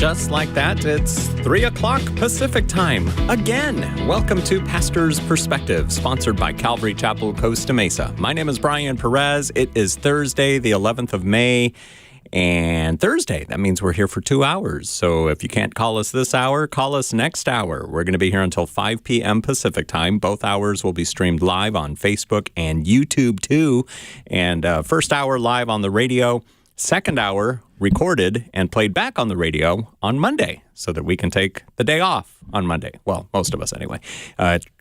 just like that, it's 3 o'clock Pacific time. Again, welcome to Pastor's Perspective, sponsored by Calvary Chapel, Costa Mesa. My name is Brian Perez. It is Thursday, the 11th of May. And Thursday, that means we're here for 2 hours. So if you can't call us this hour, call us next hour. We're going to be here until 5 p.m. Pacific time. Both hours will be streamed live on Facebook and YouTube too. And first hour live on the radio. Second hour recorded and played back on the radio on Monday so that we can take the day off on Monday. Well, most of us anyway.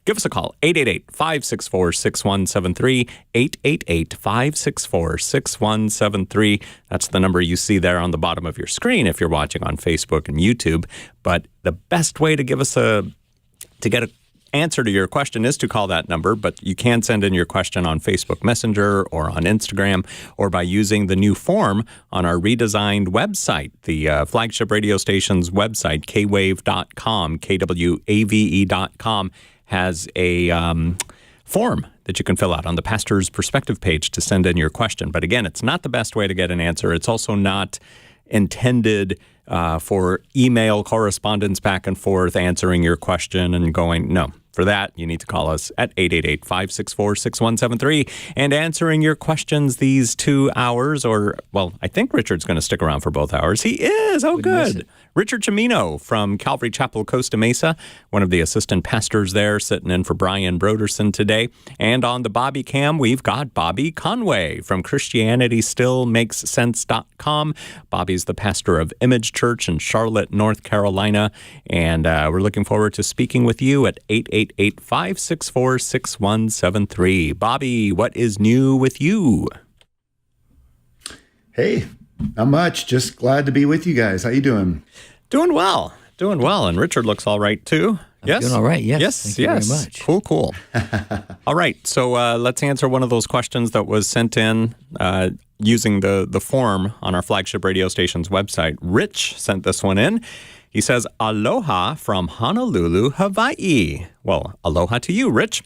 Give us a call, 888-564-6173, 888-564-6173. That's the number you see there on the bottom of your screen if you're watching on Facebook and YouTube. But the best way to get an answer to your question is to call that number, but you can send in your question on Facebook Messenger or on Instagram or by using the new form on our redesigned website, the flagship radio station's website, kwave.com, kwave.com, has a form that you can fill out on the Pastor's Perspective page to send in your question. But again, it's not the best way to get an answer. It's also not intended for email correspondence back and forth, answering your question and going, no. For that, you need to call us at 888-564-6173 and answering your questions these 2 hours, or, well, I think Richard's going to stick around for both hours. He is. Oh, good. Richard Cimino from Calvary Chapel, Costa Mesa, one of the assistant pastors there, sitting in for Brian Broderson today. And on the Bobby Cam, we've got Bobby Conway from ChristianityStillMakesSense.com. Bobby's the pastor of Image Church in Charlotte, North Carolina. And we're looking forward to speaking with you at 888-564-6173. Bobby, what is new with you? Hey, not much. Just glad to be with you guys. How you doing? Doing well. And Richard looks all right, too. Yes? Doing all right, yes. Yes, Thank you very much. Cool. All right, so let's answer one of those questions that was sent in using the form on our flagship radio station's website. Rich sent this one in. He says, aloha from Honolulu, Hawaii. Well, aloha to you, Rich.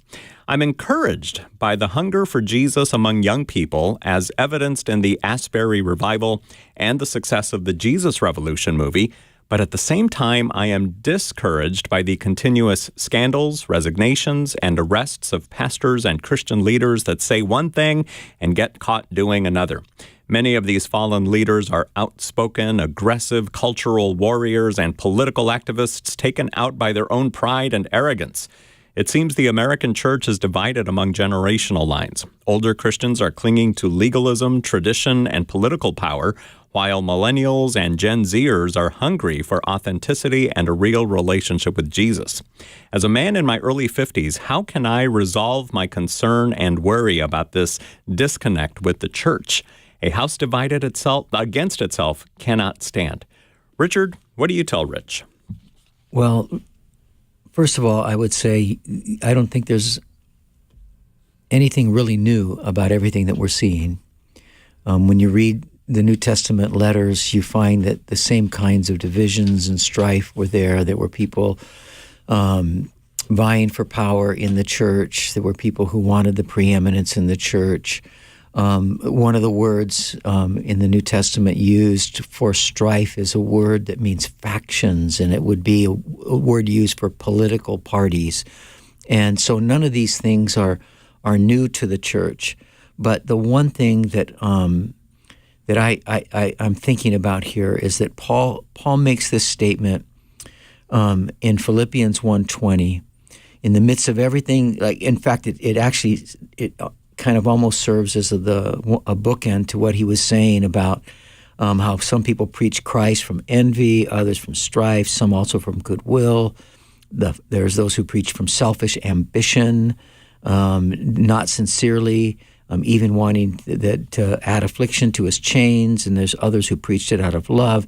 I'm encouraged by the hunger for Jesus among young people as evidenced in the Asbury Revival and the success of the Jesus Revolution movie, but at the same time, I am discouraged by the continuous scandals, resignations, and arrests of pastors and Christian leaders that say one thing and get caught doing another. Many of these fallen leaders are outspoken, aggressive cultural warriors and political activists taken out by their own pride and arrogance. It seems the American church is divided among generational lines. Older Christians are clinging to legalism, tradition, and political power, while millennials and Gen Zers are hungry for authenticity and a real relationship with Jesus. As a man in my early 50s, how can I resolve my concern and worry about this disconnect with the church? A house divided against itself cannot stand. Richard, what do you tell Rich? Well, first of all, I would say I don't think there's anything really new about everything that we're seeing. When you read the New Testament letters, you find that the same kinds of divisions and strife were there. There were people vying for power in the church. There were people who wanted the preeminence in the church. One of the words in the New Testament used for strife is a word that means factions, and it would be a word used for political parties. And so none of these things are new to the church. But the one thing that that I'm thinking about here is that Paul makes this statement in Philippians 1:20, in the midst of everything. Like, in fact, it actually kind of almost serves as a bookend to what he was saying about how some people preach Christ from envy, others from strife, some also from goodwill. There's those who preach from selfish ambition, not sincerely, even wanting to add affliction to his chains, and there's others who preached it out of love.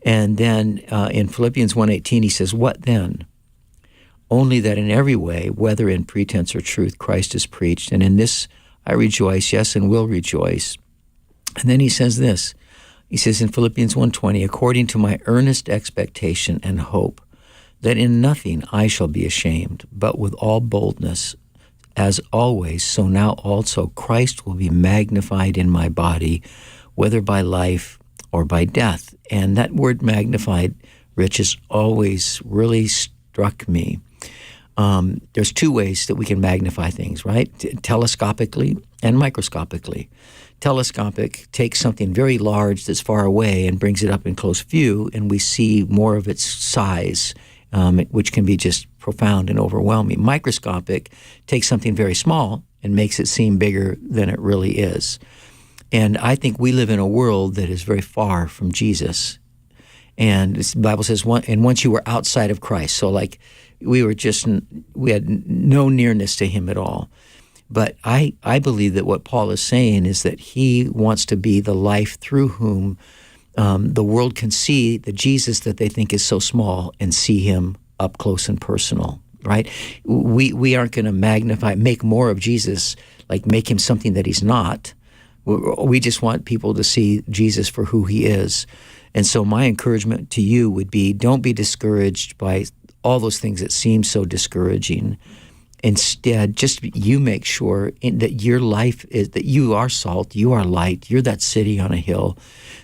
And then in Philippians 1:18, he says, "What then? Only that in every way, whether in pretense or truth, Christ is preached. And in this I rejoice, yes, and will rejoice." And then he says this. He says in Philippians 1:20, "According to my earnest expectation and hope, that in nothing I shall be ashamed, but with all boldness, as always, so now also Christ will be magnified in my body, whether by life or by death. And that word magnified, Rich, has always really struck me. There's two ways that we can magnify things, right? Telescopically and microscopically. Telescopic takes something very large that's far away and brings it up in close view, and we see more of its size, which can be just profound and overwhelming. Microscopic takes something very small and makes it seem bigger than it really is. And I think we live in a world that is very far from Jesus. And the Bible says, once you were outside of Christ, so like we had no nearness to him at all. But I believe that what Paul is saying is that he wants to be the life through whom the world can see the Jesus that they think is so small and see him up close and personal, right? We aren't going to make more of Jesus, like make him something that he's not. We just want people to see Jesus for who he is. And so my encouragement to you would be, don't be discouraged by all those things that seem so discouraging. Instead, just you make sure that your life is, that you are salt, you are light, you're that city on a hill,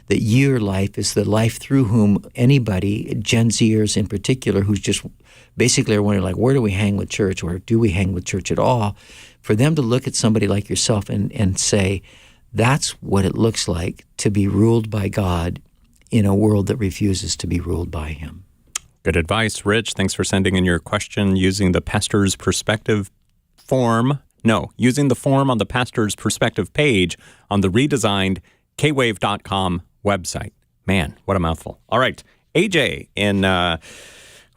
that your life is the life through whom anybody, Gen Zers in particular, who's just basically are wondering, like, where do we hang with church, or do we hang with church at all? For them to look at somebody like yourself and say, that's what it looks like to be ruled by God in a world that refuses to be ruled by him. Good advice, Rich. Thanks for sending in your question using the Pastor's Perspective form. No, using the form on the Pastor's Perspective page on the redesigned kwave.com website. Man, what a mouthful. All right, AJ in,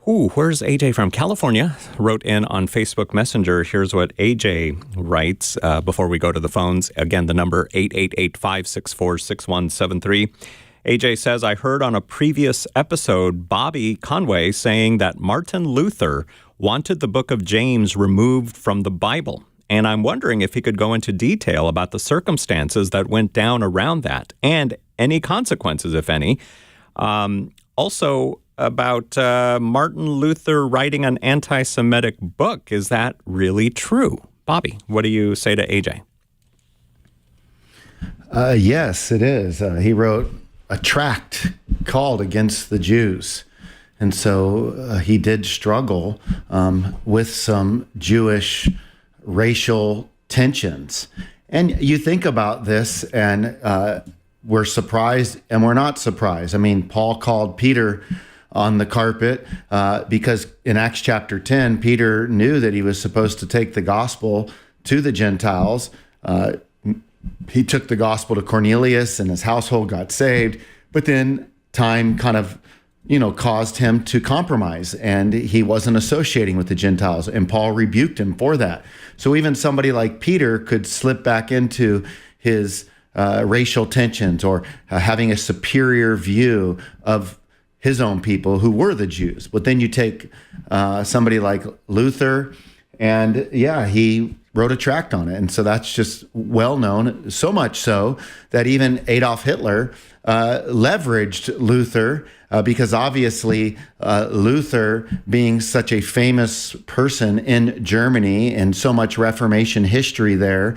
where's AJ from? California, wrote in on Facebook Messenger. Here's what AJ writes before we go to the phones. Again, the number 888-564-6173. AJ says, I heard on a previous episode Bobby Conway saying that Martin Luther wanted the book of James removed from the Bible. And I'm wondering if he could go into detail about the circumstances that went down around that and any consequences, if any. Also about Martin Luther writing an anti-Semitic book. Is that really true? Bobby, what do you say to AJ? Yes, it is. He wrote a tract called Against the Jews. And so he did struggle with some Jewish racial tensions. And you think about this and we're surprised and we're not surprised. I mean, Paul called Peter on the carpet because in Acts chapter 10, Peter knew that he was supposed to take the gospel to the Gentiles. He took the gospel to Cornelius and his household got saved, but then time kind of, caused him to compromise and he wasn't associating with the Gentiles, and Paul rebuked him for that. So even somebody like Peter could slip back into his racial tensions or having a superior view of his own people who were the Jews. But then you take somebody like Luther and he wrote a tract on it. And so that's just well known, so much so that even Adolf Hitler leveraged Luther because obviously Luther, being such a famous person in Germany and so much Reformation history there,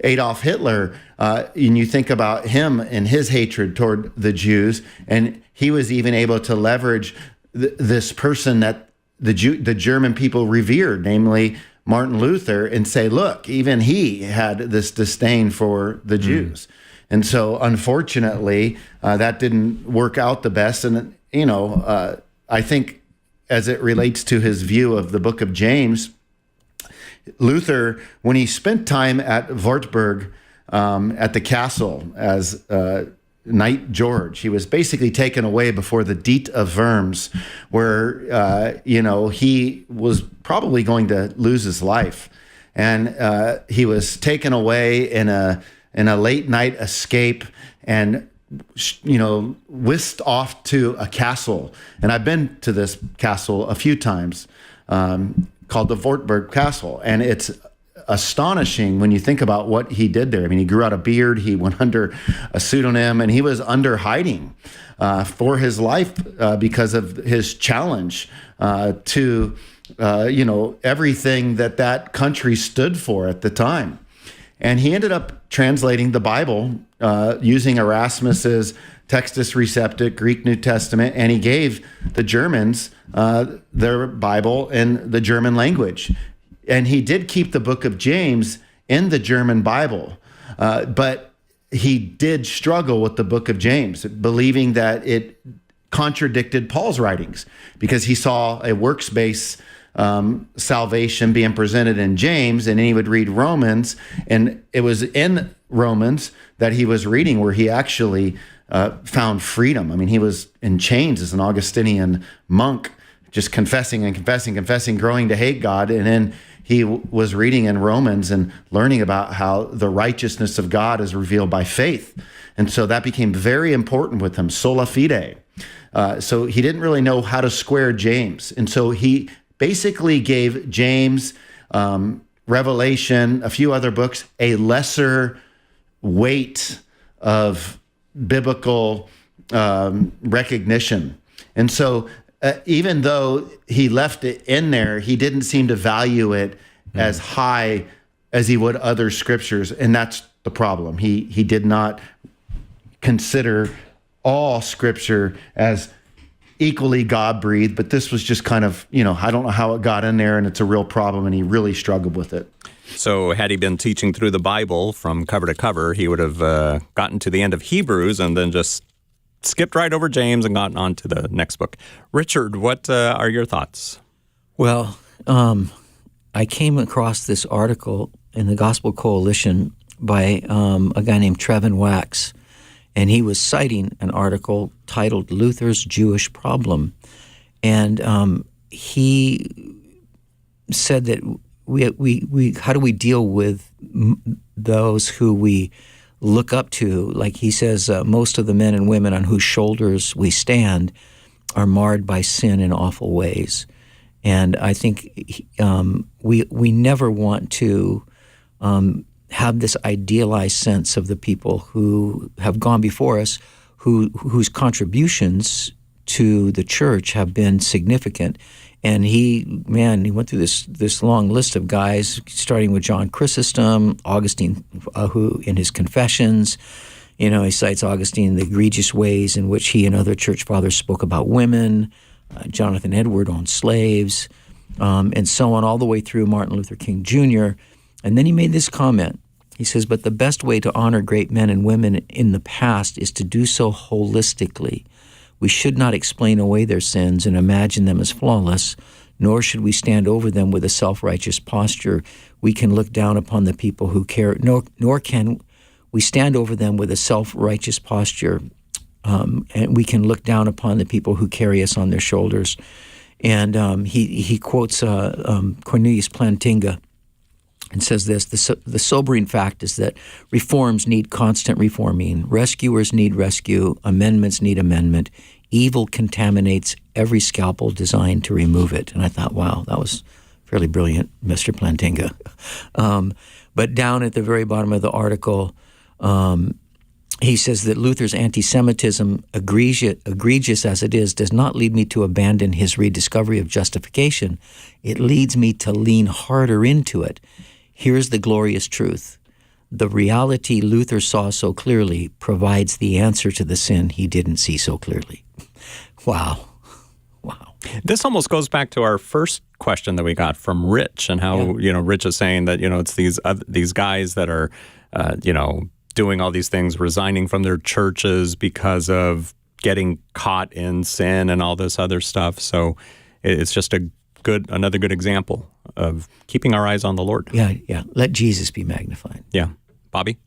Adolf Hitler, and you think about him and his hatred toward the Jews, and he was even able to leverage this person that the German people revered, namely Martin Luther, and say, look, even he had this disdain for the Jews. And so, unfortunately, that didn't work out the best. And, I think as it relates to his view of the book of James, Luther, when he spent time at Wartburg at the castle as Knight George, he was basically taken away before the Diet of Worms, where, he was probably going to lose his life. And he was taken away in a late night escape and, whisked off to a castle. And I've been to this castle a few times, called the Wartburg Castle. And it's astonishing when you think about what he did there. I mean, he grew out a beard, he went under a pseudonym, and he was under hiding for his life because of his challenge to, everything that country stood for at the time. And he ended up translating the Bible using Erasmus's Textus Receptus, Greek New Testament, and he gave the Germans their Bible in the German language. And he did keep the book of James in the German Bible, but he did struggle with the book of James, believing that it contradicted Paul's writings, because he saw a works-based salvation being presented in James, and then he would read Romans, and it was in Romans that he was reading where he actually found freedom. I mean, he was in chains as an Augustinian monk, just confessing and confessing, growing to hate God. And then he was reading in Romans and learning about how the righteousness of God is revealed by faith. And so that became very important with him, sola fide. So he didn't really know how to square James. And so he basically gave James, Revelation, a few other books, a lesser weight of biblical recognition. And so even though he left it in there, he didn't seem to value it as high as he would other scriptures. And that's the problem. He did not consider all scripture as equally God-breathed, but this was just kind of, I don't know how it got in there, and it's a real problem, and he really struggled with it. So had he been teaching through the Bible from cover to cover, he would have gotten to the end of Hebrews and then just skipped right over James and gotten on to the next book. Richard, what are your thoughts? Well, I came across this article in the Gospel Coalition by a guy named Trevin Wax, and he was citing an article titled Luther's Jewish Problem. And he said that we how do we deal with those who we look up to? Like he says, most of the men and women on whose shoulders we stand are marred by sin in awful ways. And I think we never want to have this idealized sense of the people who have gone before us, whose contributions to the church have been significant. And he went through this long list of guys, starting with John Chrysostom, Augustine, who in his Confessions, he cites Augustine, the egregious ways in which he and other church fathers spoke about women, Jonathan Edward on slaves, and so on, all the way through Martin Luther King Jr. And then he made this comment. He says, but the best way to honor great men and women in the past is to do so holistically. We should not explain away their sins and imagine them as flawless, nor should we stand over them with a self-righteous posture. We can look down upon the people who care, nor can we stand over them with a self-righteous posture, and we can look down upon the people who carry us on their shoulders. And he quotes Cornelius Plantinga and says this: the sobering fact is that reforms need constant reforming, rescuers need rescue, amendments need amendment. Evil contaminates every scalpel designed to remove it. And I thought, wow, that was fairly brilliant, Mr. Plantinga. But down at the very bottom of the article, he says that Luther's anti-Semitism, egregious as it is, does not lead me to abandon his rediscovery of justification. It leads me to lean harder into it. Here's the glorious truth. The reality Luther saw so clearly provides the answer to the sin he didn't see so clearly. Wow. This almost goes back to our first question that we got from Rich, and how, Rich is saying that, it's these guys that are, doing all these things, resigning from their churches because of getting caught in sin and all this other stuff. So it's just another good example of keeping our eyes on the Lord. Yeah. Let Jesus be magnified. Yeah. Bobby?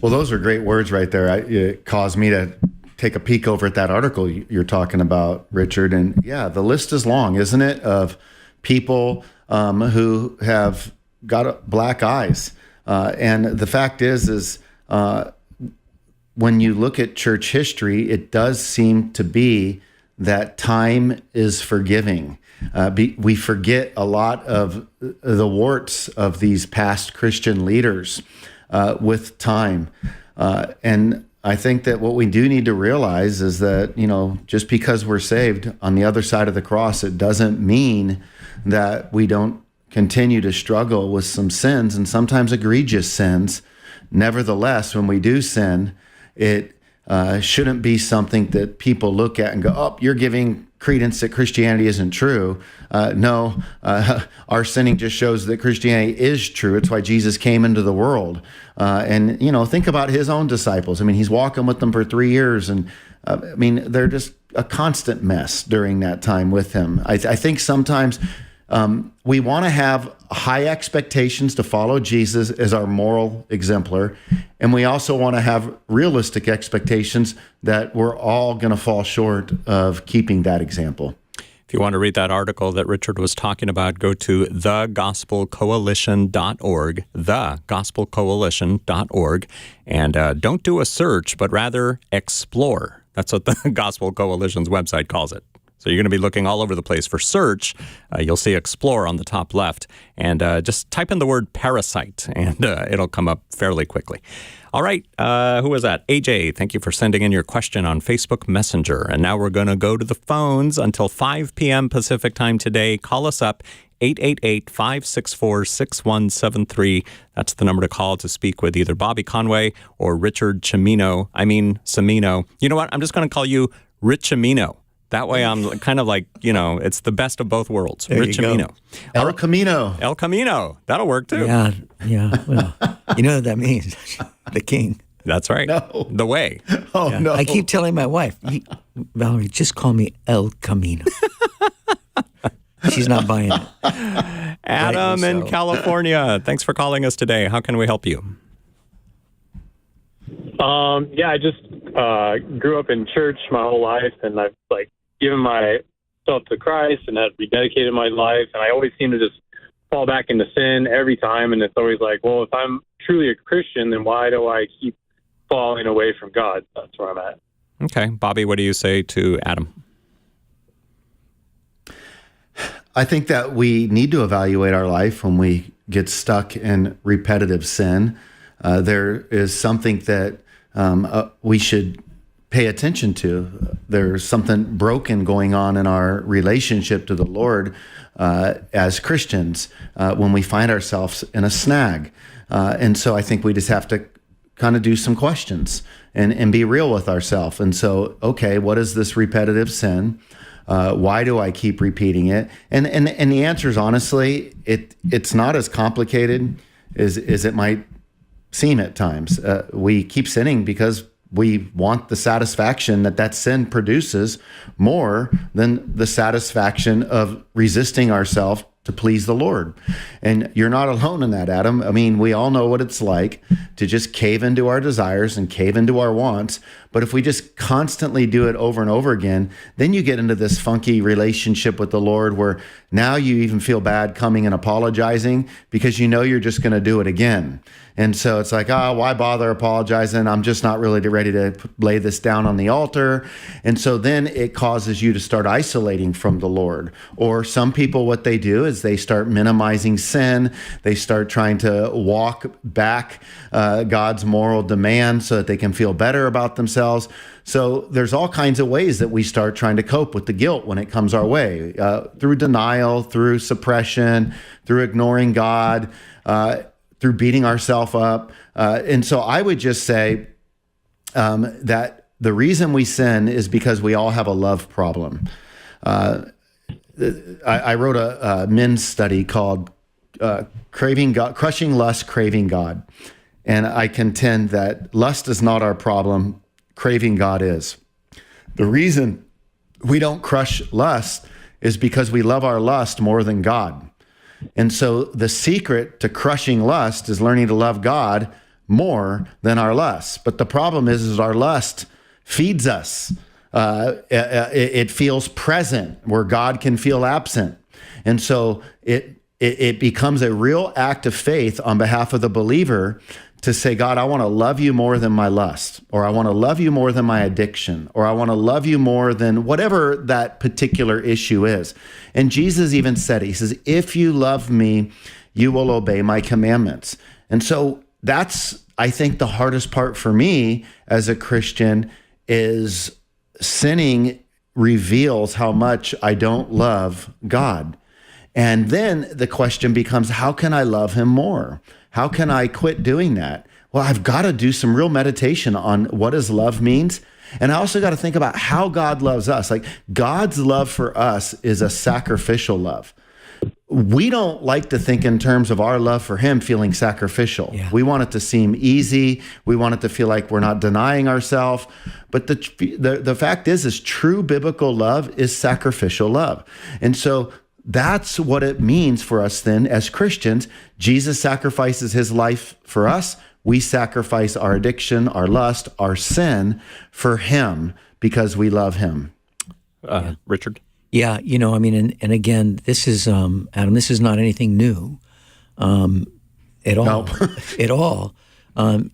Well, those are great words right there. It caused me to take a peek over at that article you're talking about, Richard. And yeah, the list is long, isn't it, of people who have got black eyes. And the fact is when you look at church history, it does seem to be that time is forgiving. We forget a lot of the warts of these past Christian leaders with time. And I think that what we do need to realize is that, just because we're saved on the other side of the cross, it doesn't mean that we don't continue to struggle with some sins, and sometimes egregious sins. Nevertheless, when we do sin, It shouldn't be something that people look at and go, oh, you're giving credence that Christianity isn't true. No, our sinning just shows that Christianity is true. It's why Jesus came into the world. And, think about his own disciples. I mean, he's walking with them for 3 years. And, they're just a constant mess during that time with him. I think sometimes we want to have high expectations to follow Jesus as our moral exemplar. And we also want to have realistic expectations that we're all going to fall short of keeping that example. If you want to read that article that Richard was talking about, go to thegospelcoalition.org, thegospelcoalition.org, and don't do a search, but rather explore. That's what the Gospel Coalition's website calls it. So you're going to be looking all over the place for search. You'll see explore on the top left, and just type in the word parasite, and it'll come up fairly quickly. All right, who was that? AJ, thank you for sending in your question on Facebook Messenger. And now we're going to go to the phones until 5 p.m. Pacific time today. Call us up, 888-564-6173. That's the number to call to speak with either Bobby Conway or Richard Cimino. You know what? I'm just going to call you Rich Cimino. That way I'm kind of like, it's the best of both worlds. There Rich Cimino. El Camino. El Camino. That'll work too. Yeah. Well, you know what that means? The king. That's right. No. The way. Oh, Yeah. no. I keep telling my wife, Valerie, just call me El Camino. She's not buying it. Adam in so. California. Thanks for calling us today. How can we help you? I just grew up in church my whole life, and I've given myself to Christ and have rededicated my life, and I always seem to just fall back into sin every time. And it's always like, well, if I'm truly a Christian, then why do I keep falling away from God? That's where I'm at. Okay. Bobby, what do you say to Adam? I think that we need to evaluate our life when we get stuck in repetitive sin. There is something that we should pay attention to. There's something broken going on in our relationship to the Lord as Christians when we find ourselves in a snag. And so I think we just have to kind of do some questions and be real with ourselves. And so, okay, what is this repetitive sin? Why do I keep repeating it? And the answer is, honestly, it's not as complicated as it might seem at times. We keep sinning because we want the satisfaction that sin produces more than the satisfaction of resisting ourselves to please the Lord. And you're not alone in that, Adam. I mean, we all know what it's like to just cave into our desires and cave into our wants. But if we just constantly do it over and over again, then you get into this funky relationship with the Lord where now you even feel bad coming and apologizing because you know you're just going to do it again. And so it's like, why bother apologizing? I'm just not really ready to lay this down on the altar. And so then it causes you to start isolating from the Lord. Or some people, what they do is they start minimizing sin. They start trying to walk back God's moral demands so that they can feel better about themselves. So there's all kinds of ways that we start trying to cope with the guilt when it comes our way, through denial, through suppression, through ignoring God, through beating ourselves up. And so I would just say that the reason we sin is because we all have a love problem. I wrote a men's study called Craving God, Crushing Lust, Craving God. And I contend that lust is not our problem, craving God is. The reason we don't crush lust is because we love our lust more than God. And so the secret to crushing lust is learning to love God more than our lust. But the problem is our lust feeds us. It feels present where God can feel absent. And so it becomes a real act of faith on behalf of the believer to say, God, I want to love you more than my lust, or I want to love you more than my addiction, or I want to love you more than whatever that particular issue is. And Jesus even said, he says, if you love me, you will obey my commandments. And so that's, I think, the hardest part for me as a Christian is sinning reveals how much I don't love God. And then the question becomes, how can I love him more? How can I quit doing that? well, I've got to do some real meditation on what does love means. And I also got to think about how God loves us. Like, God's love for us is a sacrificial love. We don't like to think in terms of our love for him feeling sacrificial. Yeah. We want it to seem easy. We want it to feel like we're not denying ourselves. But the fact is true biblical love is sacrificial love. And so that's what it means for us then as Christians. Jesus sacrifices his life for us. We sacrifice our addiction, our lust, our sin for him because we love him. Richard? Yeah, I mean, and again, this is, Adam, this is not anything new at all. No. At all.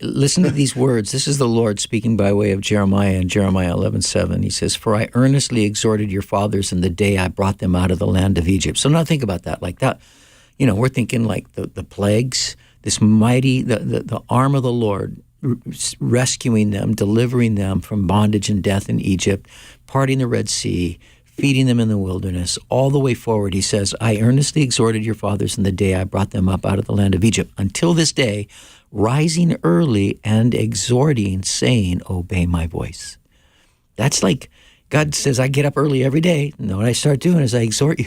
Listen to these words. This is the Lord speaking by way of Jeremiah in Jeremiah 11:7. He says, "For I earnestly exhorted your fathers in the day I brought them out of the land of Egypt." So now think about that. Like that, we're thinking like the plagues, this mighty, the arm of the Lord rescuing them, delivering them from bondage and death in Egypt, parting the Red Sea, feeding them in the wilderness, all the way forward. He says, "I earnestly exhorted your fathers in the day I brought them up out of the land of Egypt, until this day, rising early and exhorting, saying, obey my voice." That's like, God says, I get up early every day, and what I start doing is I exhort you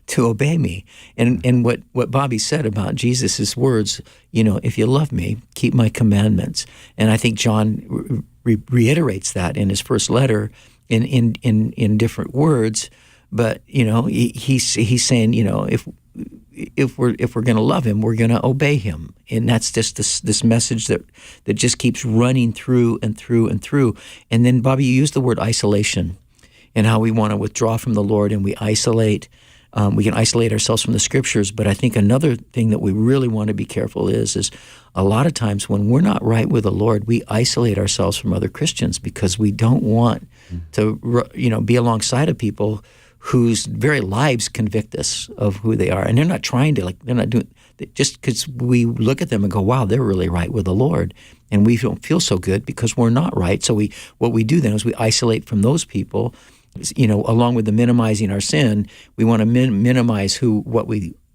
to obey me. And what Bobby said about Jesus' words, if you love me, keep my commandments. And I think John reiterates that in his first letter, in different words, but he's saying, if we're going to love him, we're going to obey him, and that's just this message that just keeps running through and through and through. And then, Bobby, you used the word isolation, and how we want to withdraw from the Lord and we isolate. We can isolate ourselves from the Scriptures, but I think another thing that we really want to be careful is a lot of times when we're not right with the Lord, we isolate ourselves from other Christians because we don't want to, be alongside of people whose very lives convict us of who they are, and they're not trying to they're not doing just because we look at them and go, wow, they're really right with the Lord, and we don't feel so good because we're not right. So what we do then is we isolate from those people. Along with the minimizing our sin, we want to minimize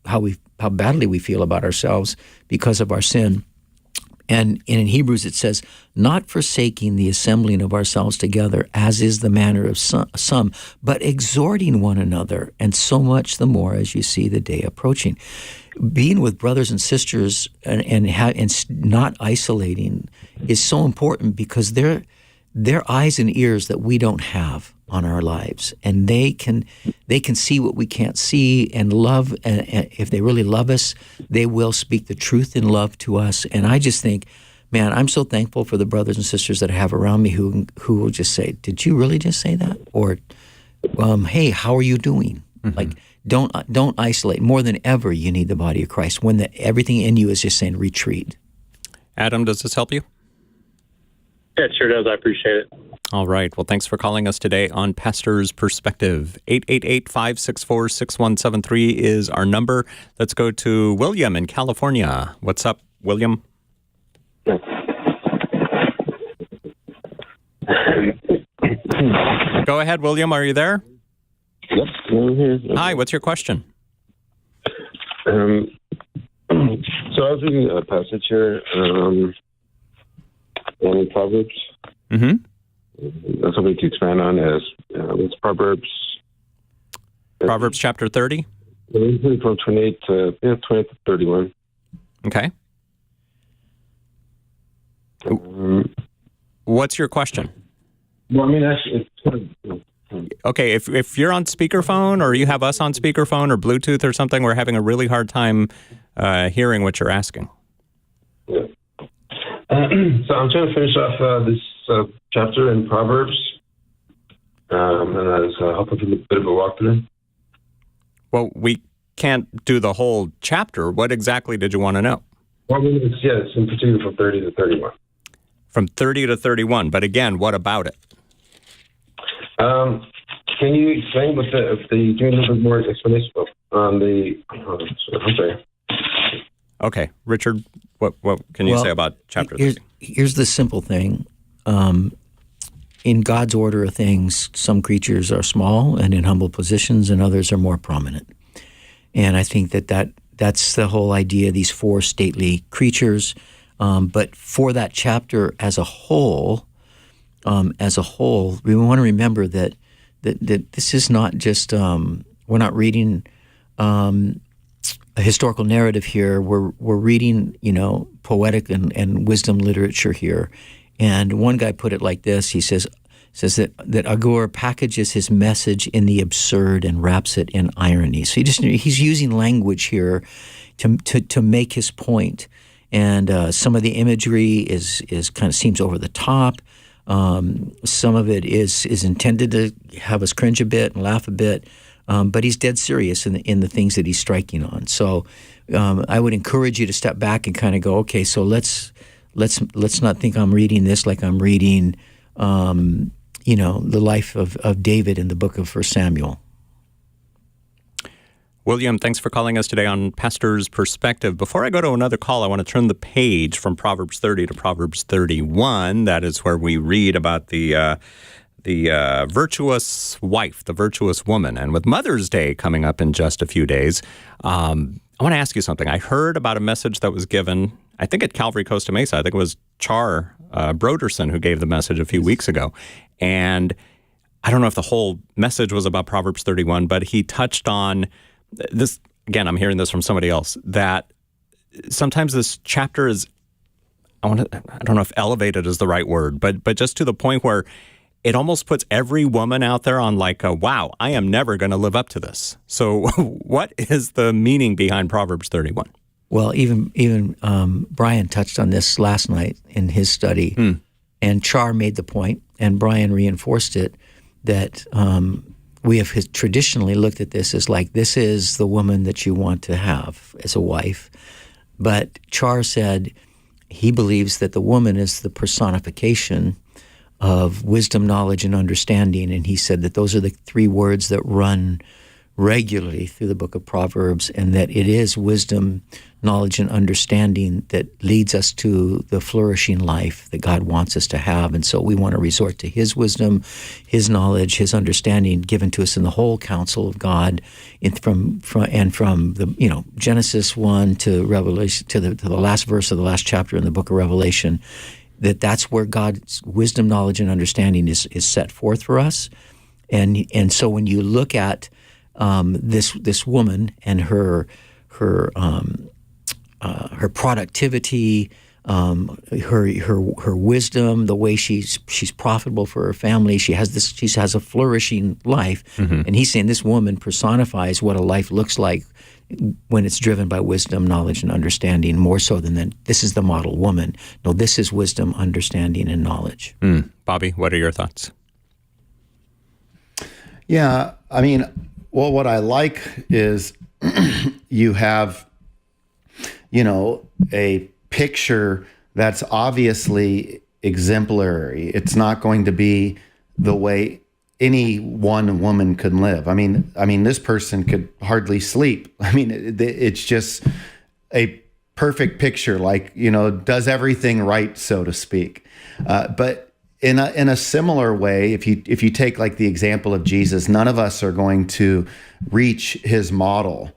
how badly we feel about ourselves because of our sin. And in Hebrews it says, not forsaking the assembling of ourselves together, as is the manner of some, but exhorting one another, and so much the more as you see the day approaching. Being with brothers and sisters and not isolating is so important because they're eyes and ears that we don't have on our lives, and they can see what we can't see, and love. And if they really love us, they will speak the truth in love to us. And I just think, man, I'm so thankful for the brothers and sisters that I have around me who will just say, "Did you really just say that?" Or, "Hey, how are you doing?" Mm-hmm. Like, don't isolate. More than ever, you need the body of Christ when everything in you is just saying retreat. Adam, does this help you? Yeah, it sure does. I appreciate it. All right. Well, thanks for calling us today on Pastor's Perspective. 888-564-6173 is our number. Let's go to William in California. What's up, William? Go ahead, William. Are you there? Yep, I'm here. Hi, what's your question? So I was reading a passage here in Proverbs. Mm-hmm. Something to expand on is it's Proverbs. Proverbs chapter 30? From 28 to 31. Okay. What's your question? Well, I mean, actually, Okay, if you're on speakerphone or you have us on speakerphone or Bluetooth or something, we're having a really hard time hearing what you're asking. Yeah. So I'm trying to finish off this chapter in Proverbs, and I was hoping for a bit of a walkthrough. Well, we can't do the whole chapter. What exactly did you want to know? Well, I mean, it's in particular from 30 to 31. From 30 to 31, but again, what about it? Can you explain give me a little bit more explanation on the? I'm sorry. Okay, Richard, what can you say about chapter 30? Here's the simple thing. In God's order of things, some creatures are small and in humble positions, and others are more prominent. And I think that's the whole idea. These four stately creatures, But for that chapter as a whole, we want to remember that this is not just we're not reading a historical narrative here. We're reading poetic and wisdom literature here. And one guy put it like this. He says that Agur packages his message in the absurd and wraps it in irony. So he's using language here to make his point. And some of the imagery is kind of seems over the top. Some of it is intended to have us cringe a bit and laugh a bit, but he's dead serious in the things that he's striking on. So I would encourage you to step back and kind of go, okay, so let's not think I'm reading this like I'm reading, the life of David in the book of 1 Samuel. William, thanks for calling us today on Pastor's Perspective. Before I go to another call, I want to turn the page from Proverbs 30 to Proverbs 31. That is where we read about the virtuous wife, the virtuous woman. And with Mother's Day coming up in just a few days, I want to ask you something. I heard about a message that was given, I think at Calvary Costa Mesa. I think it was Char Broderson who gave the message a few weeks ago. And I don't know if the whole message was about Proverbs 31, but he touched on this. Again, I'm hearing this from somebody else, that sometimes this chapter is, I don't know if elevated is the right word, but just to the point where it almost puts every woman out there on like, wow, I am never going to live up to this. So what is the meaning behind Proverbs 31? Well, even Brian touched on this last night in his study, and Char made the point, and Brian reinforced it, that we have traditionally looked at this as like, this is the woman that you want to have as a wife. But Char said he believes that the woman is the personification of wisdom, knowledge, and understanding. And he said that those are the three words that run regularly through the book of Proverbs, and that it is wisdom, knowledge, and understanding that leads us to the flourishing life that God wants us to have. And so we want to resort to his wisdom, his knowledge, his understanding given to us in the whole counsel of God, from the Genesis 1 to Revelation, to the last verse of the last chapter in the book of Revelation. That's where God's wisdom, knowledge, and understanding is set forth for us. And so when you look at this woman and her productivity, her wisdom, the way she's profitable for her family, she has a flourishing life. Mm-hmm. And he's saying this woman personifies what a life looks like when it's driven by wisdom, knowledge, and understanding, more so than this is the model woman. No, this is wisdom, understanding, and knowledge. Bobby, what are your thoughts? Yeah, I mean, well, what I like is you have, a picture that's obviously exemplary. It's not going to be the way any one woman can live. I mean, this person could hardly sleep. I mean, it's just a perfect picture, like, does everything right, so to speak. But in a similar way, if you take like the example of Jesus, none of us are going to reach his model.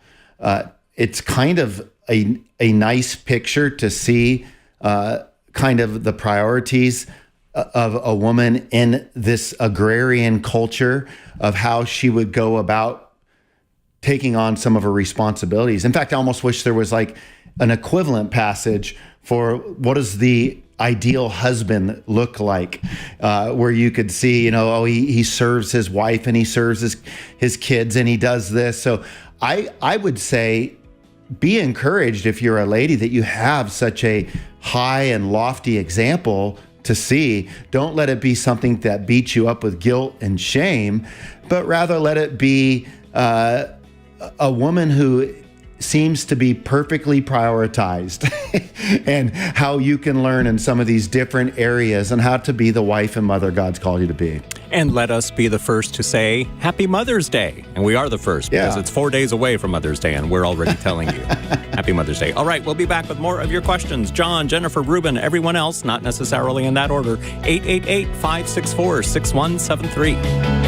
It's kind of a nice picture to see kind of the priorities of a woman in this agrarian culture, of how she would go about taking on some of her responsibilities. In fact, I almost wish there was like an equivalent passage for what does the ideal husband look like, where you could see, he serves his wife and he serves his kids and he does this. So I would say, be encouraged if you're a lady that you have such a high and lofty example to see. Don't let it be something that beats you up with guilt and shame, but rather let it be a woman who seems to be perfectly prioritized and how you can learn in some of these different areas and how to be the wife and mother God's called you to be. And let us be the first to say Happy Mother's Day. And we are the first because it's 4 days away from Mother's Day and we're already telling you Happy Mother's Day. All right, we'll be back with more of your questions. John, Jennifer, Ruben, everyone else, not necessarily in that order. 888-564-6173.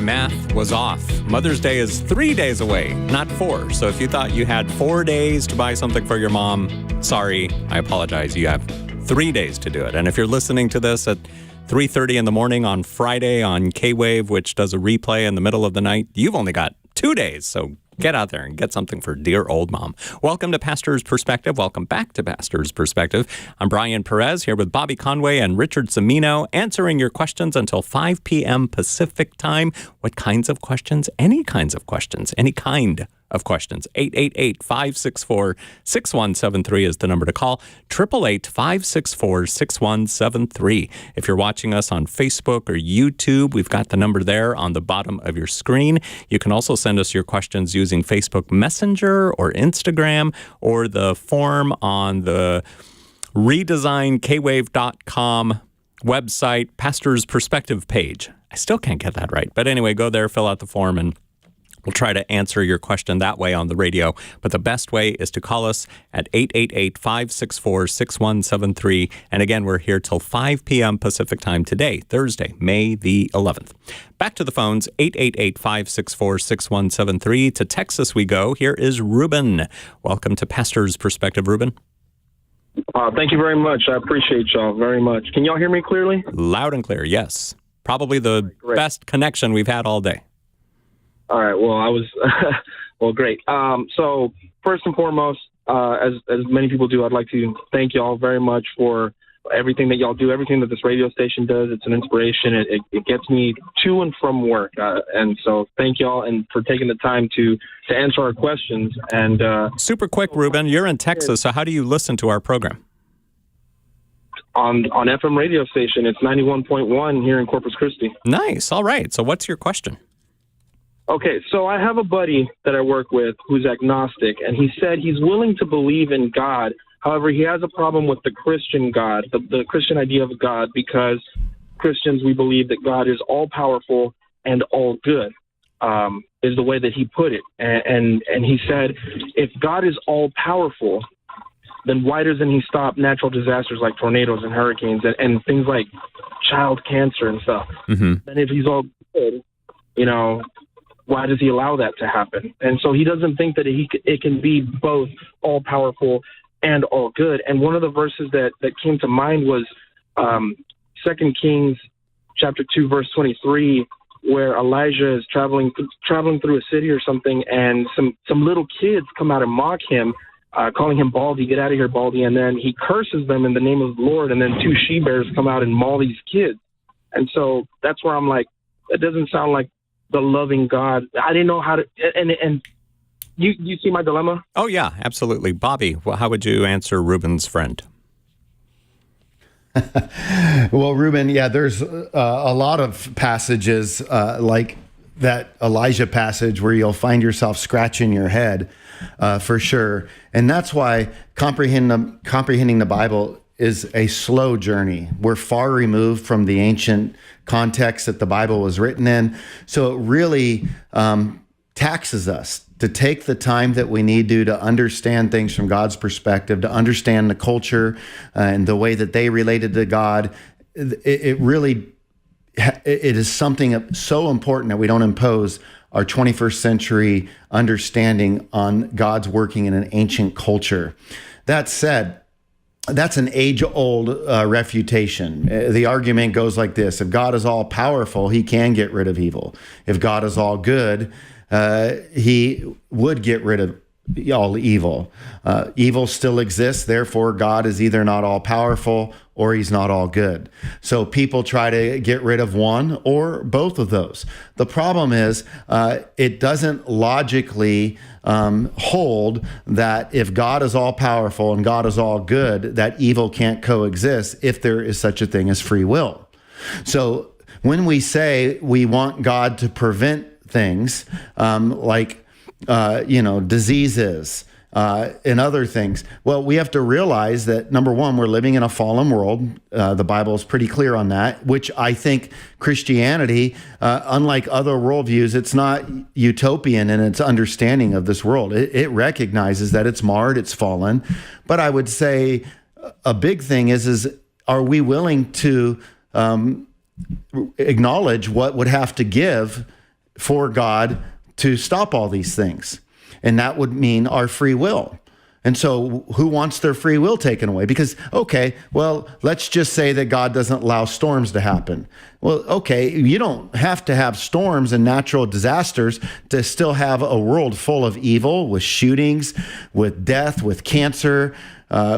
math was off. Mother's Day is 3 days away, not 4. So if you thought you had 4 days to buy something for your mom, sorry, I apologize. You have 3 days to do it. And if you're listening to this at 3:30 in the morning on Friday on K-Wave, which does a replay in the middle of the night, you've only got 2 days. So get out there and get something for dear old mom. Welcome to Pastor's Perspective. Welcome back to Pastor's Perspective. I'm Brian Perez here with Bobby Conway and Richard Cimino, answering your questions until 5 p.m. Pacific time. What kinds of questions? Any kinds of questions. Any kind of questions. 888-564-6173 is the number to call. 888-564-6173. If you're watching us on Facebook or YouTube, we've got the number there on the bottom of your screen. You can also send us your questions using Facebook Messenger or Instagram or the form on the redesignkwave.com website, Pastor's Perspective page. I still can't get that right. But anyway, go there, fill out the form, and we'll try to answer your question that way on the radio. But the best way is to call us at 888-564-6173. And again, we're here till 5 p.m. Pacific time today, Thursday, May the 11th. Back to the phones, 888-564-6173. To Texas we go. Here is Ruben. Welcome to Pastor's Perspective, Ruben. Thank you very much. I appreciate y'all very much. Can y'all hear me clearly? Loud and clear, yes. Probably the best connection we've had all day. All right. Well, well, great. So first and foremost, as many people do, I'd like to thank y'all very much for everything that y'all do, everything that this radio station does. It's an inspiration. It gets me to and from work. And so thank y'all and for taking the time to answer our questions. And super quick, Ruben, you're in Texas, so how do you listen to our program? On FM radio station, it's 91.1 here in Corpus Christi. Nice. All right. So what's your question? Okay, so I have a buddy that I work with who's agnostic, and he said he's willing to believe in God. However, he has a problem with the Christian God, the Christian idea of God, because Christians, we believe that God is all-powerful and all-good, is the way that he put it. And he said, if God is all-powerful, then why doesn't he stop natural disasters like tornadoes and hurricanes and things like child cancer and stuff? Mm-hmm. And if he's all good, why does he allow that to happen? And so he doesn't think that it can be both all-powerful and all-good. And one of the verses that came to mind was 2 Kings chapter 2, verse 23, where Elijah is traveling through a city or something, and some little kids come out and mock him, calling him Baldy, get out of here, Baldy. And then he curses them in the name of the Lord, and then 2 she-bears come out and maul these kids. And so that's where I'm like, it doesn't sound like the loving God. I didn't know how to, and you see my dilemma? Oh, yeah, absolutely. Bobby, how would you answer Ruben's friend? Well, Ruben, yeah, there's a lot of passages like that Elijah passage where you'll find yourself scratching your head for sure. And that's why comprehending the Bible is a slow journey. We're far removed from the ancient context that the Bible was written in. So it really taxes us to take the time that we need to understand things from God's perspective, to understand the culture and the way that they related to God. It is something so important that we don't impose our 21st century understanding on God's working in an ancient culture. That said, that's an age-old refutation. The argument goes like this: if God is all-powerful, he can get rid of evil. If God is all good, he would get rid of all evil. Evil still exists, therefore God is either not all-powerful or he's not all good. So people try to get rid of one or both of those. The problem is it doesn't logically hold that if God is all-powerful and God is all good, that evil can't coexist if there is such a thing as free will. So when we say we want God to prevent things like diseases and other things, well, we have to realize that, number one, we're living in a fallen world. The Bible is pretty clear on that, which I think Christianity, unlike other worldviews, it's not utopian in its understanding of this world. It recognizes that it's marred, it's fallen. But I would say a big thing is are we willing to acknowledge what would have to give for God to stop all these things. And that would mean our free will. And so who wants their free will taken away? Because, okay, well, let's just say that God doesn't allow storms to happen. Well, okay, you don't have to have storms and natural disasters to still have a world full of evil, with shootings, with death, with cancer,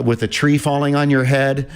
with a tree falling on your head.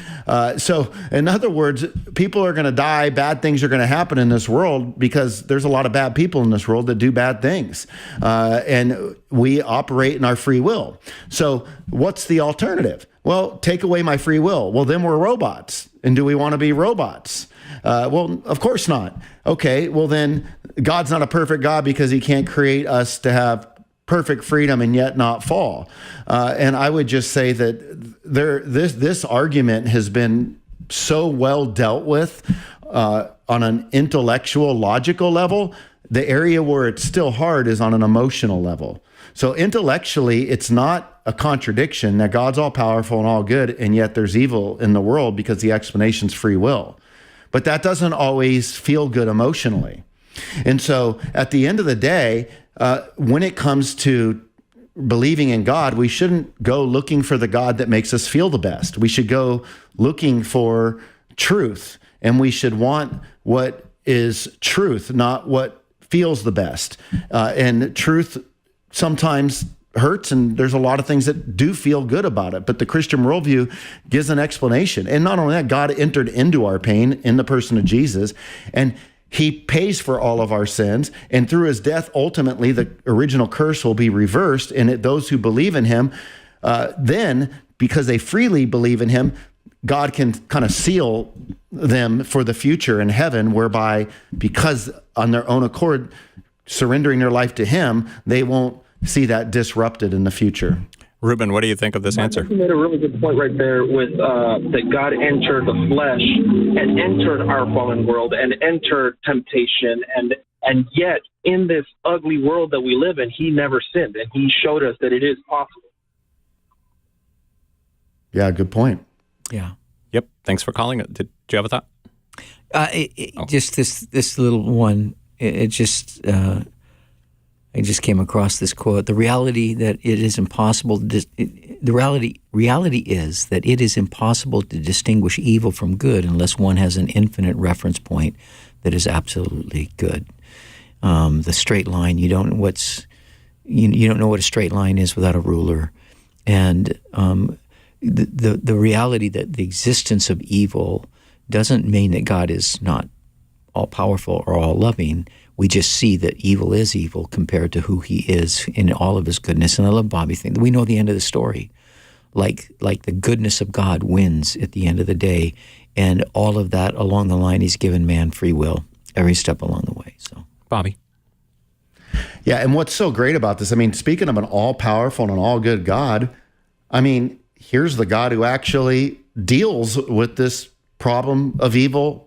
So in other words, people are going to die. Bad things are going to happen in this world because there's a lot of bad people in this world that do bad things. And we operate in our free will. So what's the alternative? Well, take away my free will. Well, then we're robots. And do we want to be robots? Well, of course not. Okay, well then God's not a perfect God because he can't create us to have perfect freedom and yet not fall. And I would just say that this argument has been so well dealt with on an intellectual, logical level. The area where it's still hard is on an emotional level. So intellectually, it's not a contradiction that God's all powerful and all good, and yet there's evil in the world because the explanation's free will. But that doesn't always feel good emotionally. And so at the end of the day, when it comes to believing in God, we shouldn't go looking for the God that makes us feel the best. We should go looking for truth, and we should want what is truth, not what feels the best. And truth sometimes hurts, and there's a lot of things that do feel good about it. But the Christian worldview gives an explanation. And not only that, God entered into our pain in the person of Jesus, and he pays for all of our sins, and through his death, ultimately, the original curse will be reversed, and those who believe in him, then, because they freely believe in him, God can kind of seal them for the future in heaven, whereby, because on their own accord, surrendering their life to him, they won't see that disrupted in the future. Ruben, what do you think of this answer? You made a really good point right there with that God entered the flesh and entered our fallen world and entered temptation. And yet, in this ugly world that we live in, he never sinned. And he showed us that it is possible. Yeah, good point. Yeah. Yep. Thanks for calling it. Did you have a thought? Just this little one. I just came across this quote: "The reality that it is impossible. Reality is that it is impossible to distinguish evil from good unless one has an infinite reference point that is absolutely good." The straight line. You don't know what a straight line is without a ruler, and the reality that the existence of evil doesn't mean that God is not all powerful or all loving. We just see that evil is evil compared to who he is in all of his goodness. And I love Bobby thing. We know the end of the story. Like the goodness of God wins at the end of the day. And all of that along the line, he's given man free will every step along the way. So, Bobby. Yeah, and what's so great about this, I mean, speaking of an all-powerful and an all-good God, I mean, here's the God who actually deals with this problem of evil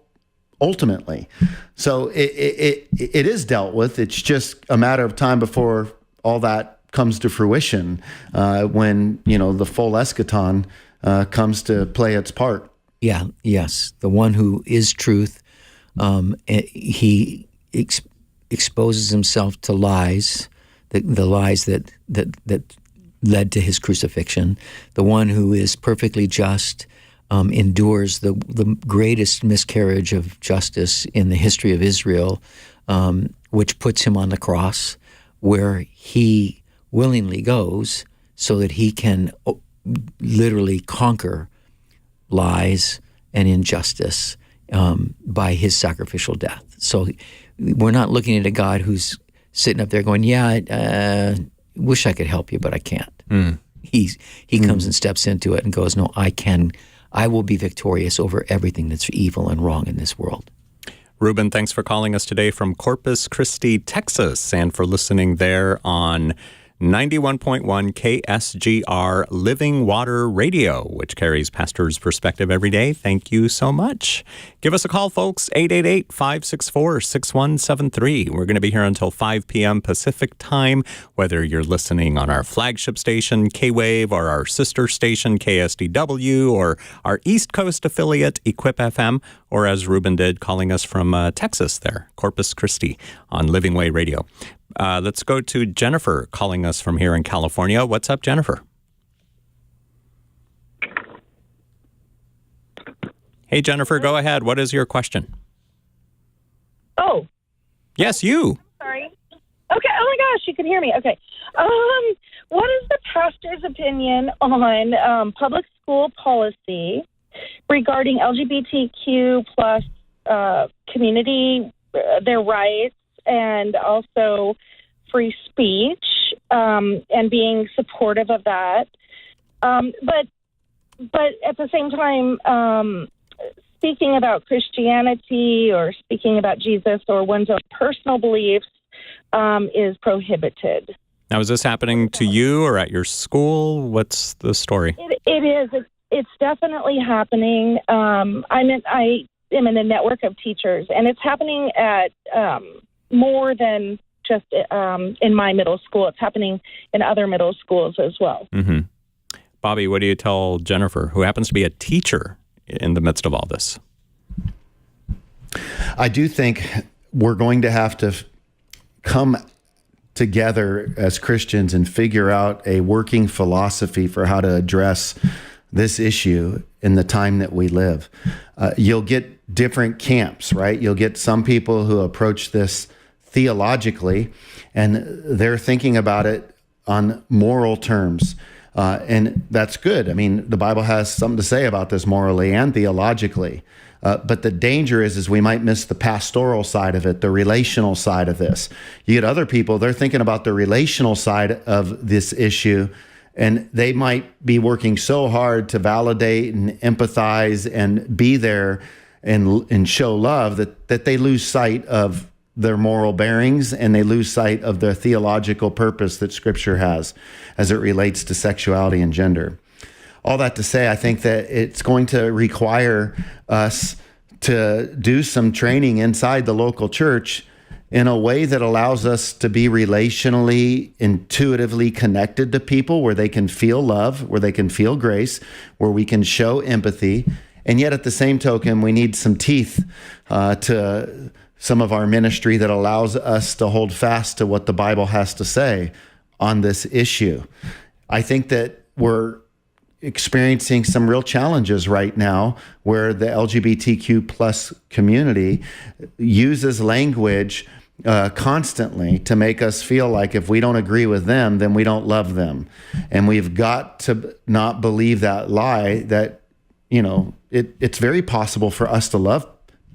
ultimately. So it is dealt with. It's just a matter of time before all that comes to fruition, when, the full eschaton comes to play its part. Yeah, yes. The one who is truth, he exposes himself to lies, the lies that led to his crucifixion. The one who is perfectly just endures the greatest miscarriage of justice in the history of Israel, which puts him on the cross, where he willingly goes so that he can literally conquer lies and injustice by his sacrificial death. So we're not looking at a God who's sitting up there going, wish I could help you, but I can't. He comes and steps into it and goes, no, I will be victorious over everything that's evil and wrong in this world. Ruben, thanks for calling us today from Corpus Christi, Texas, and for listening there on 91.1 KSGR Living Water Radio, which carries pastor's perspective every day. Thank you so much. Give us a call, folks, 888-564-6173. We're going to be here until 5 p.m. Pacific time, whether you're listening on our flagship station, K-Wave, or our sister station, KSDW, or our East Coast affiliate, Equip FM, or as Ruben did, calling us from Texas there, Corpus Christi, on Living Way Radio. Let's go to Jennifer calling us from here in California. What's up, Jennifer? Hey, Jennifer, go ahead. What is your question? Oh. Yes, you. Sorry. Okay. Oh my gosh, you can hear me. Okay. What is the pastor's opinion on public school policy regarding LGBTQ plus community, their rights, and also free speech, and being supportive of that? But at the same time, speaking about Christianity or speaking about Jesus or one's own personal beliefs is prohibited. Now, is this happening to you or at your school? What's the story? It is. It's definitely happening. I am in a network of teachers, and it's happening at more than just in my middle school. It's happening in other middle schools as well. Mm-hmm. Bobby, what do you tell Jennifer, who happens to be a teacher in the midst of all this? I do think we're going to have to come together as Christians and figure out a working philosophy for how to address this issue in the time that we live. You'll get different camps, right? You'll get some people who approach this theologically, and they're thinking about it on moral terms. And that's good. I mean, the Bible has something to say about this morally and theologically. But the danger is we might miss the pastoral side of it, the relational side of this. You get other people, they're thinking about the relational side of this issue, and they might be working so hard to validate and empathize and be there and show love that they lose sight of their moral bearings, and they lose sight of the theological purpose that Scripture has as it relates to sexuality and gender. All that to say, I think that it's going to require us to do some training inside the local church in a way that allows us to be relationally, intuitively connected to people, where they can feel love, where they can feel grace, where we can show empathy. And yet at the same token, we need some teeth to some of our ministry that allows us to hold fast to what the Bible has to say on this issue. I think that we're experiencing some real challenges right now where the LGBTQ plus community uses language constantly to make us feel like if we don't agree with them, then we don't love them. And we've got to not believe that lie that, you know, it's very possible for us to love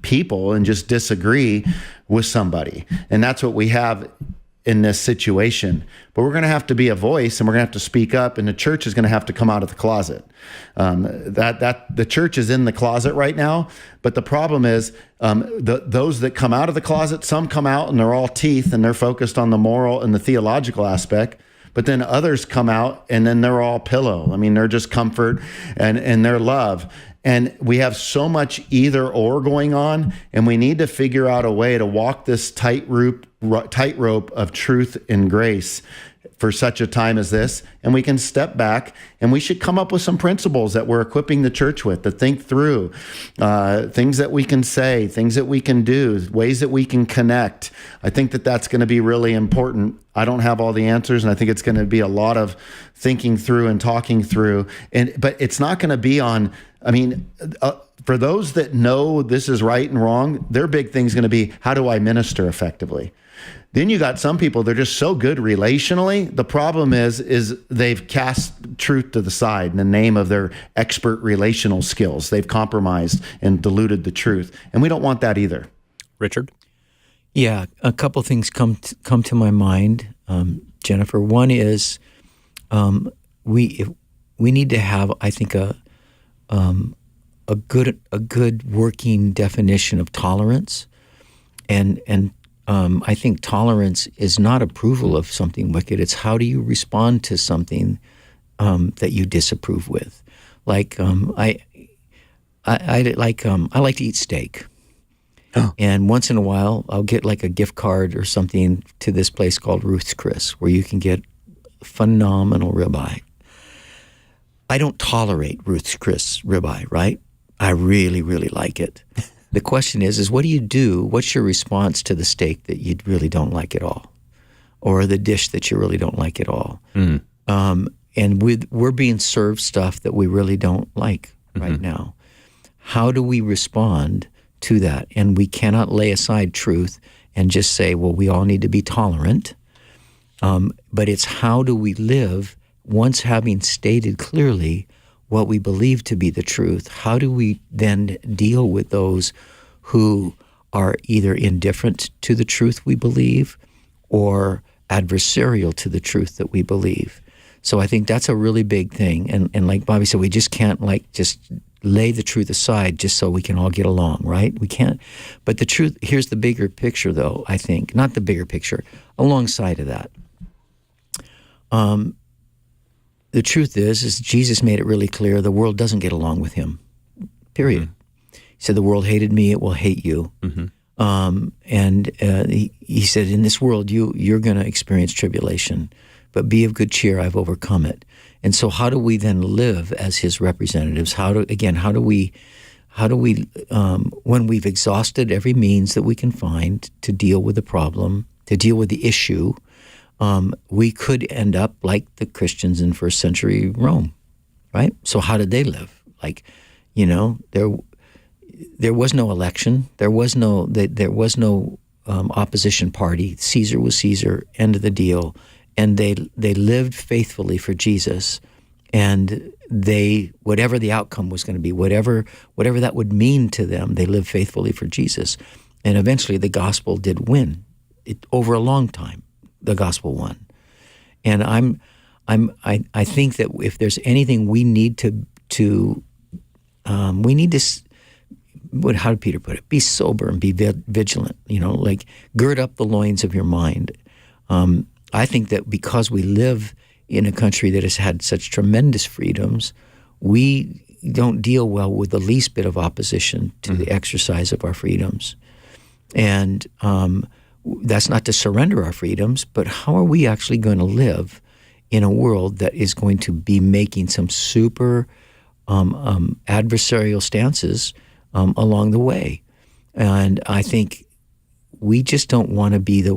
people and just disagree with somebody. And that's what we have in this situation. But we're going to have to be a voice, and we're going to have to speak up, and the church is going to have to come out of the closet. The church is in the closet right now, but the problem is those that come out of the closet, some come out and they're all teeth and they're focused on the moral and the theological aspect. But then others come out and then they're all pillow. I mean, they're just comfort and they're love. And we have so much either or going on, and we need to figure out a way to walk this tightrope of truth and grace for such a time as this. And we can step back, and we should come up with some principles that we're equipping the church with to think through things that we can say, things that we can do, ways that we can connect. I think that that's going to be really important. I don't have all the answers, and I think it's going to be a lot of thinking through and talking through. But it's not going to be on, for those that know this is right and wrong, their big thing is going to be, how do I minister effectively? Then you got some people, they're just so good relationally. The problem is they've cast truth to the side in the name of their expert relational skills. They've compromised and diluted the truth. And we don't want that either. Richard? Yeah, a couple things come to my mind, Jennifer. One is we need to have, I think, a good working definition of tolerance, and I think tolerance is not approval of something wicked. It's how do you respond to something that you disapprove with. Like I like to eat steak. Oh. And once in a while, I'll get like a gift card or something to this place called Ruth's Chris, where you can get phenomenal ribeye. I don't tolerate Ruth's Chris ribeye, right? I really, really like it. The question is what do you do? What's your response to the steak that you really don't like at all? Or the dish that you really don't like at all? Mm. And we're being served stuff that we really don't like right now. How do we respond to that? And we cannot lay aside truth and just say, well, we all need to be tolerant. But it's how do we live once having stated clearly what we believe to be the truth? How do we then deal with those who are either indifferent to the truth we believe or adversarial to the truth that we believe? So I think that's a really big thing. And like Bobby said, we just can't just lay the truth aside just so we can all get along, right? We can't. But the truth, here's the bigger picture though, I think. Not the bigger picture, alongside of that. The truth is Jesus made it really clear the world doesn't get along with him, period. He said, the world hated me, it will hate you. He said, in this world, you're going to experience tribulation, but be of good cheer, I've overcome it. And so how do we then live as his representatives? How do we, when we've exhausted every means that we can find to deal with the problem, to deal with the issue, we could end up like the Christians in first century Rome, right? So how did they live? Like, there was no election. There was no opposition party. Caesar was Caesar, end of the deal. And they lived faithfully for Jesus, and whatever the outcome was going to be, whatever that would mean to them, they lived faithfully for Jesus, and eventually the gospel did win. Over a long time, the gospel won, and I think that if there's anything we need to how did Peter put it? Be sober and be vigilant. Like gird up the loins of your mind. I think that because we live in a country that has had such tremendous freedoms, we don't deal well with the least bit of opposition to the exercise of our freedoms. And that's not to surrender our freedoms, but how are we actually going to live in a world that is going to be making some super adversarial stances along the way? And I think we just don't want to be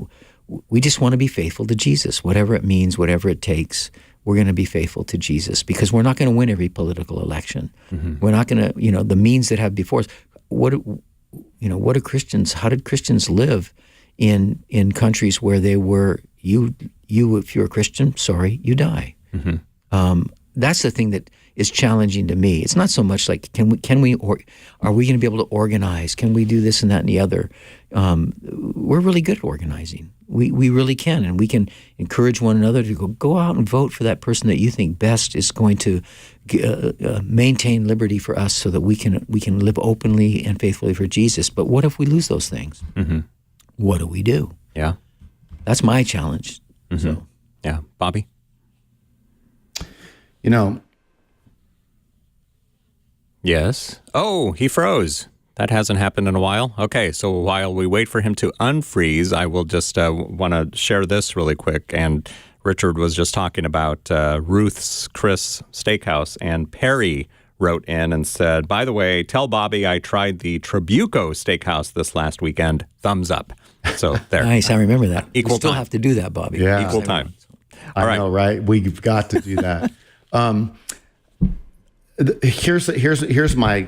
we just want to be faithful to Jesus, whatever it means, whatever it takes. We're going to be faithful to Jesus because we're not going to win every political election. We're not going to, the means that have before us. What do Christians? How did Christians live in countries where they were? You if you're a Christian, sorry, you die. That's the thing that is challenging to me. It's not so much like are we going to be able to organize? Can we do this and that and the other? We're really good at organizing. We really can, and we can encourage one another to go out and vote for that person that you think best is going to maintain liberty for us, so that we can live openly and faithfully for Jesus. But what if we lose those things? What do we do? Yeah, that's my challenge. So, yeah, Bobby. Yes. Oh, he froze. That hasn't happened in a while. Okay, so while we wait for him to unfreeze, I will just want to share this really quick. And Richard was just talking about Ruth's Chris Steakhouse, and Perry wrote in and said, by the way, tell Bobby I tried the Trabuco Steakhouse this last weekend. Thumbs up. So there. Nice, I remember that. Equal we still time. have to do that, Bobby. Yeah. Equal time. I know, right? We've got to do that. Here's my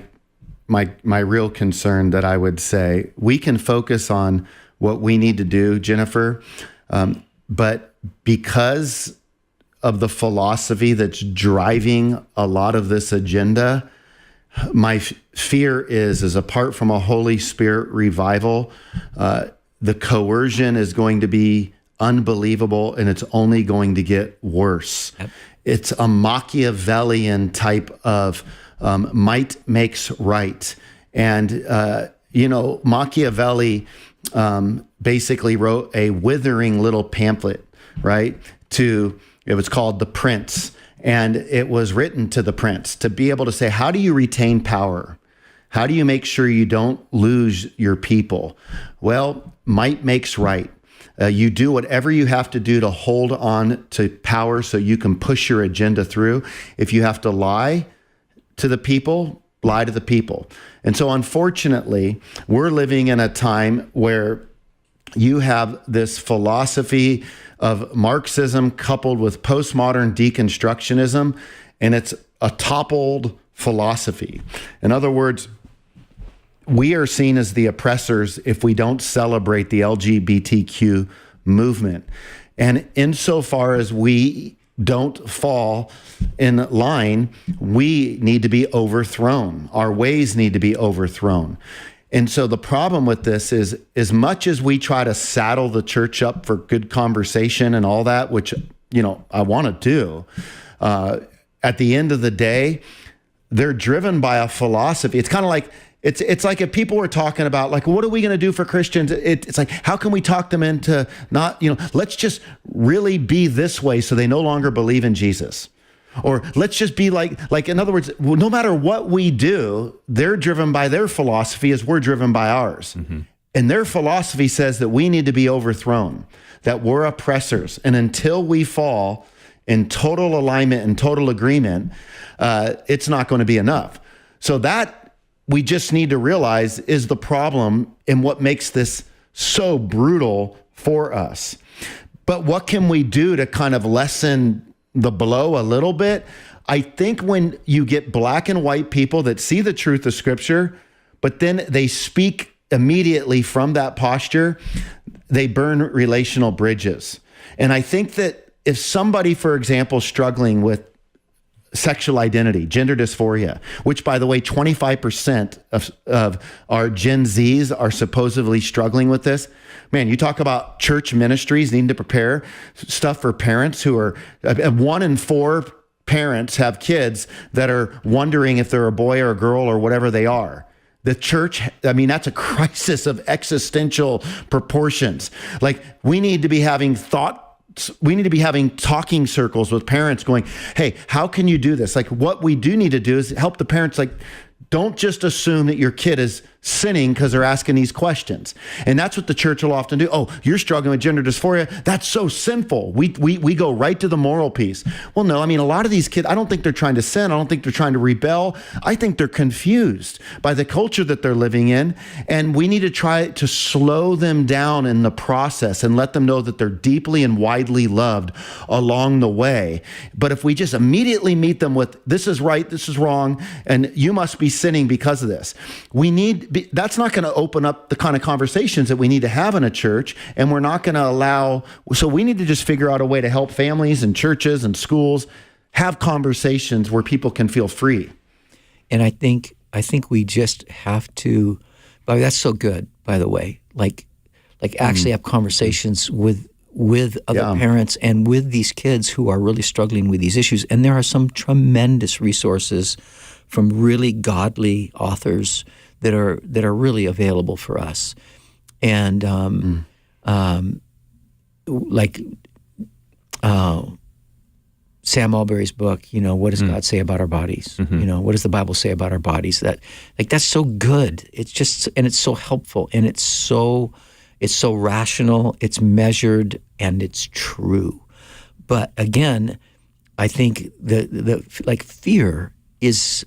real concern that I would say. We can focus on what we need to do, Jennifer, but because of the philosophy that's driving a lot of this agenda, my fear is apart from a Holy Spirit revival, the coercion is going to be unbelievable, and it's only going to get worse. Yep. It's a Machiavellian type of might makes right. And, Machiavelli basically wrote a withering little pamphlet, right? It was called The Prince. And it was written to the prince to be able to say, how do you retain power? How do you make sure you don't lose your people? Well, might makes right. You do whatever you have to do to hold on to power so you can push your agenda through. If you have to lie to the people, lie to the people. And so unfortunately, we're living in a time where you have this philosophy of Marxism coupled with postmodern deconstructionism, and it's a toppled philosophy. In other words, we are seen as the oppressors if we don't celebrate the LGBTQ movement. And insofar as we don't fall in line, we need to be overthrown. Our ways need to be overthrown. And so the problem with this is, as much as we try to saddle the church up for good conversation and all that, which, I want to do, at the end of the day, they're driven by a philosophy. It's kind of like, it's like if people were talking about, like, what are we going to do for Christians? It's like, how can we talk them into not, let's just really be this way so they no longer believe in Jesus. Or let's just be like, in other words, no matter what we do, they're driven by their philosophy as we're driven by ours. Mm-hmm. And their philosophy says that we need to be overthrown, that we're oppressors. And until we fall in total alignment and total agreement, it's not going to be enough. So that we just need to realize is the problem and what makes this so brutal for us. But what can we do to kind of lessen the blow a little bit? I think when you get black and white people that see the truth of Scripture, but then they speak immediately from that posture, they burn relational bridges. And I think that if somebody, for example, struggling with sexual identity, gender dysphoria, which, by the way, 25% of our Gen Zs are supposedly struggling with this. Man, you talk about church ministries needing to prepare stuff for parents who are, 1 in 4 parents have kids that are wondering if they're a boy or a girl or whatever they are. The church, that's a crisis of existential proportions. Like, we need to be having talking circles with parents going, hey, how can you do this? Like, what we do need to do is help the parents, like, don't just assume that your kid is sinning because they're asking these questions. And that's what the church will often do. Oh, you're struggling with gender dysphoria. That's so sinful. We go right to the moral piece. Well, no, a lot of these kids, I don't think they're trying to sin. I don't think they're trying to rebel. I think they're confused by the culture that they're living in. And we need to try to slow them down in the process and let them know that they're deeply and widely loved along the way. But if we just immediately meet them with, this is right, this is wrong, and you must be sinning because of this, that's not going to open up the kind of conversations that we need to have in a church, and we're not going to allow. So we need to just figure out a way to help families and churches and schools have conversations where people can feel free. And I think we just have to. That's so good, by the way. Like actually have conversations with other parents and with these kids who are really struggling with these issues. And there are some tremendous resources from really godly authors that are really available for us. And Sam Alberry's book, what does God say about our bodies? Mm-hmm. What does the Bible say about our bodies? That's so good. It's just, and it's so helpful, and it's so rational, it's measured, and it's true. But again, I think the fear is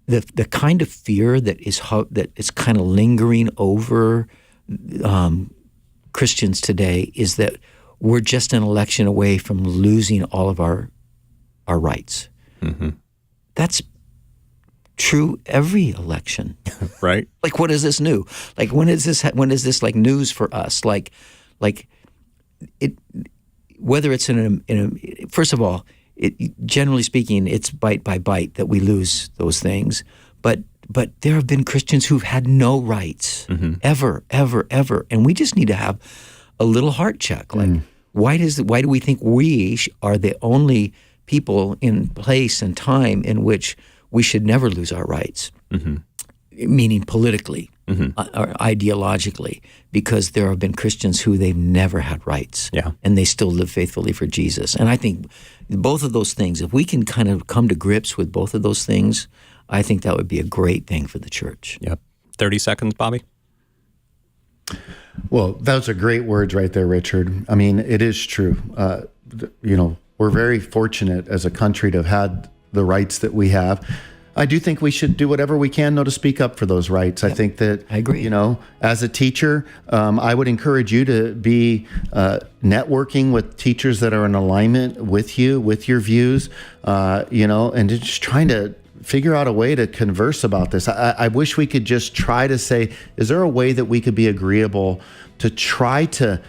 the kind of fear that is kind of lingering over Christians today is that we're just an election away from losing all of our rights. Mm-hmm. That's true every election, right? Like, what is this new? Like, when is this like news for us? Like it, whether it's first of all, generally speaking, it's bite by bite that we lose those things. But there have been Christians who've had no rights ever, and we just need to have a little heart check. Like, why do we think we are the only people in place and time in which we should never lose our rights? Mm-hmm. Meaning politically. or ideologically, because there have been Christians who they've never had rights, and they still live faithfully for Jesus. And I think both of those things, if we can kind of come to grips with both of those things, I think that would be a great thing for the church. Yep. 30 seconds, Bobby. Well, those are great words right there, Richard. I mean, it is true. We're very fortunate as a country to have had the rights that we have. I do think we should do whatever we can, though, to speak up for those rights. I think that, I agree. As a teacher, I would encourage you to be networking with teachers that are in alignment with you, with your views, and just trying to figure out a way to converse about this. I wish we could just try to say, is there a way that we could be agreeable to try to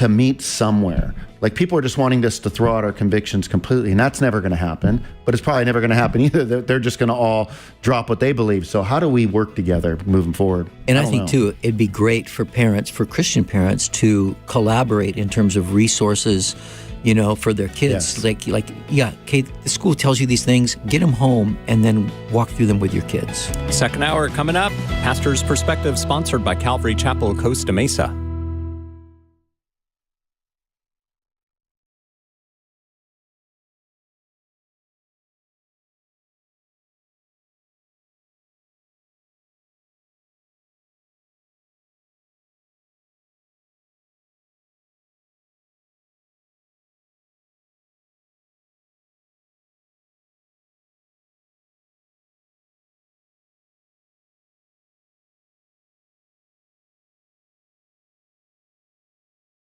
meet somewhere? Like, people are just wanting us to throw out our convictions completely, and that's never going to happen. But it's probably never going to happen either. They're just going to all drop what they believe. So how do we work together moving forward? And I think, too, it'd be great for parents, for Christian parents, to collaborate in terms of resources, for their kids. Yes. The school tells you these things, get them home, and then walk through them with your kids. Second hour coming up. Pastor's Perspective, sponsored by Calvary Chapel, Costa Mesa.